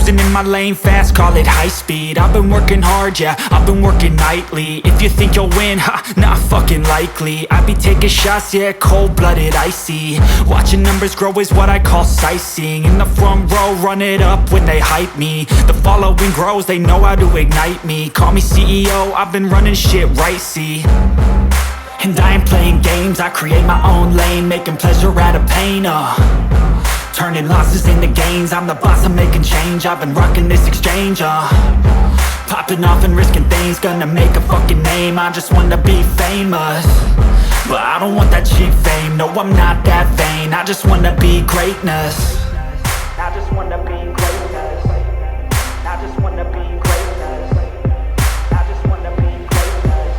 Cruising in my lane fast, call it high speed. I've been working hard, yeah, I've been working nightly. If you think you'll win, ha, not fucking likely. I be taking shots, yeah, cold-blooded, icy. Watching numbers grow is what I call sightseeing. In the front row, run it up when they hype me. The following grows, they know how to ignite me. Call me CEO, I've been running shit right, see. And I ain't playing games, I create my own lane, making pleasure out of pain, turning losses into gains. I'm the boss, I'm making change. I've been rocking this exchange, popping off and risking things. Gonna make a fucking name, I just wanna be famous. But I don't want that cheap fame, no I'm not that vain. I just wanna be greatness. I just wanna be greatness. I just wanna be greatness. I just wanna be greatness.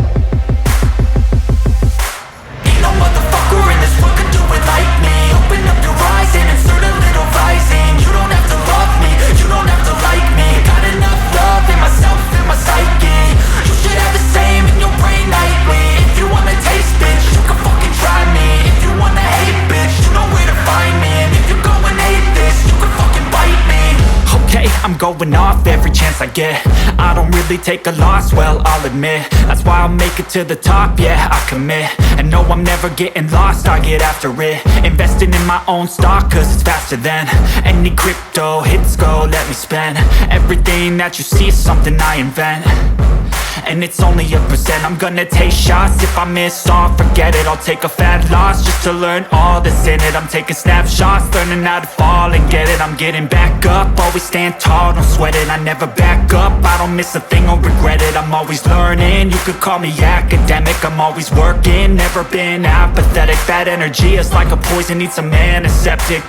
Ain't no motherfucker in this world could do it like me. Open up your eyes and insert a little rising. You don't have to love me, you don't have to like me. Got enough love in myself, in my psyche. You should have the same in your brain nightly. If you wanna taste, bitch, you can fucking try me. If you wanna hate, bitch, you know where to find me. And if you go and hate this, you can fucking bite me. Okay, I'm going off every chance I get. I don't really take a loss, well, I'll admit. That's why I'll make it to the top, yeah, I commit. And no, I'm never getting lost, I get after it. Investing in my own stock, cause it's faster than any crypto hits go, let me spend. Everything that you see is something I invent. And it's only a percent. I'm gonna take shots. If I miss all, forget it. I'll take a fat loss just to learn all that's in it. I'm taking snapshots, learning how to fall and get it. I'm getting back up, always stand tall, don't sweat it. I never back up, I don't miss a thing or regret it. I'm always learning, you could call me academic. I'm always working, never been apathetic. Bad energy is like a poison, needs some antiseptic.